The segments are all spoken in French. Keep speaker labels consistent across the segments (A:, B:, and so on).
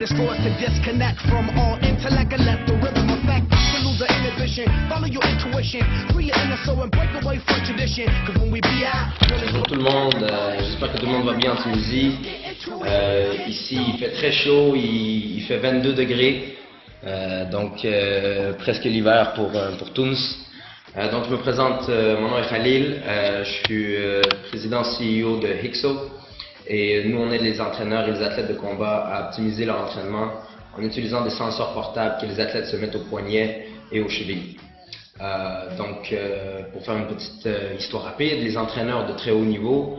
A: It's for us to disconnect from all intellect and let the rhythm affect us to lose our inhibition. Follow your intuition, free your inner soul and break away from tradition. Cause when we be out,
B: Bonjour tout le monde, j'espère que tout le monde va bien en Tunisie. Ici il fait très chaud, il fait 22 degrés, donc presque l'hiver pour Tunis. Donc je me présente, mon nom est Khalil, je suis président CEO de Hixo. Et nous, on aide les entraîneurs et les athlètes de combat à optimiser leur entraînement en utilisant des sensors portables que les athlètes se mettent au poignet et aux chevilles. Pour faire une petite histoire rapide, les entraîneurs de très haut niveau,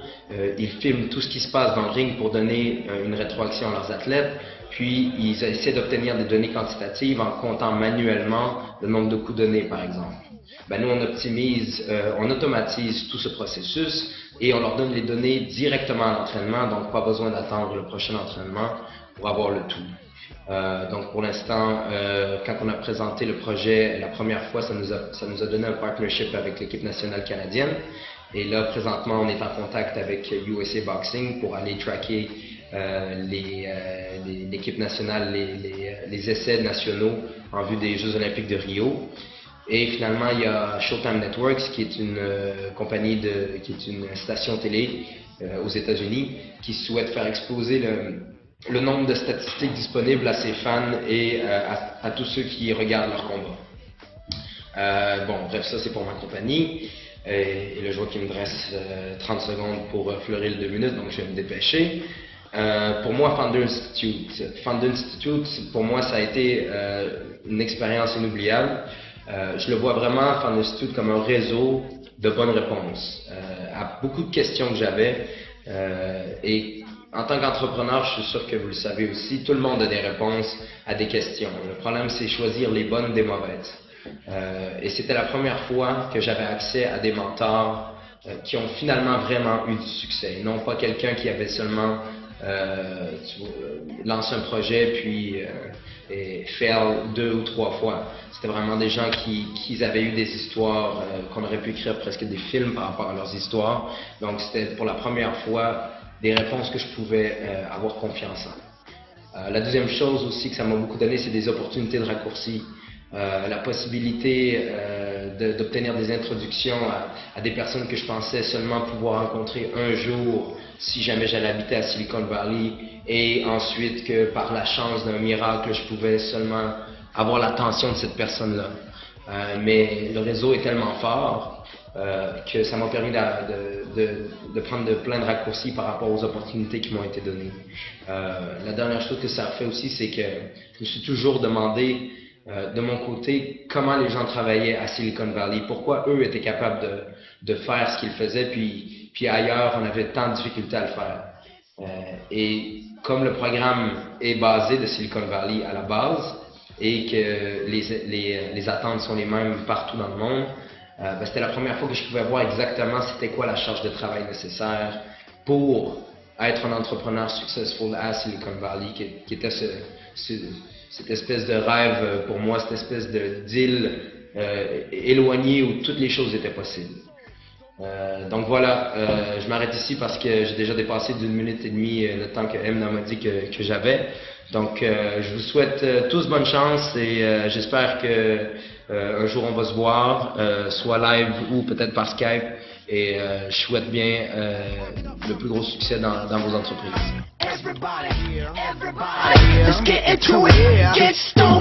B: ils filment tout ce qui se passe dans le ring pour donner une rétroaction à leurs athlètes, puis ils essaient d'obtenir des données quantitatives en comptant manuellement le nombre de coups donnés, par exemple. Nous, on automatise tout ce processus et on leur donne les données directement à l'entraînement, donc pas besoin d'attendre le prochain entraînement pour avoir le tout. Donc pour l'instant, quand on a présenté le projet la première fois, ça nous a donné un partnership avec l'équipe nationale canadienne. Et là, présentement, on est en contact avec USA Boxing pour aller tracker l'équipe nationale, les essais nationaux en vue des Jeux olympiques de Rio. Et finalement, il y a Showtime Networks, qui est une compagnie, qui est une station télé aux États-Unis, qui souhaite faire exploser le nombre de statistiques disponibles à ses fans et à tous ceux qui regardent leur combat. Bref, ça c'est pour ma compagnie. Et là, je vois qu'il me reste 30 secondes pour fleurir le 2 minutes, donc je vais me dépêcher. Pour moi, Founder Institute, pour moi, ça a été une expérience inoubliable. Je le vois vraiment, Founder Institute, comme un réseau de bonnes réponses à beaucoup de questions que j'avais. Et en tant qu'entrepreneur, je suis sûr que vous le savez aussi, tout le monde a des réponses à des questions. Le problème, c'est choisir les bonnes des mauvaises. Et c'était la première fois que j'avais accès à des mentors qui ont finalement vraiment eu du succès. Non pas quelqu'un qui avait seulement lancé un projet puis fail 2 ou 3 fois. C'était vraiment des gens qui avaient eu des histoires qu'on aurait pu écrire presque des films par rapport à leurs histoires. Donc c'était pour la première fois des réponses que je pouvais avoir confiance en. La deuxième chose aussi que ça m'a beaucoup donné, c'est des opportunités de raccourci. La possibilité d'obtenir des introductions à des personnes que je pensais seulement pouvoir rencontrer un jour si jamais j'allais habiter à Silicon Valley, et ensuite que par la chance d'un miracle, je pouvais seulement avoir l'attention de cette personne-là. Mais le réseau est tellement fort que ça m'a permis de prendre plein de raccourcis par rapport aux opportunités qui m'ont été données. La dernière chose que ça a fait aussi, c'est que je me suis toujours demandé de mon côté, comment les gens travaillaient à Silicon Valley, pourquoi eux étaient capables de faire ce qu'ils faisaient, puis ailleurs, on avait tant de difficultés à le faire. Et comme le programme est basé de Silicon Valley à la base, et que les attentes sont les mêmes partout dans le monde, c'était la première fois que je pouvais voir exactement c'était quoi la charge de travail nécessaire pour être un entrepreneur successful à Silicon Valley, qui était cette espèce de rêve pour moi, cette espèce d'île éloignée où toutes les choses étaient possibles. Donc voilà, je m'arrête ici parce que j'ai déjà dépassé d'1 minute et demie le temps que Emna m'a dit que j'avais. Donc je vous souhaite tous bonne chance et j'espère que un jour on va se voir, soit live ou peut-être par Skype. Et je souhaite bien le plus gros succès dans vos entreprises.
A: everybody, let's get into it, get stoned.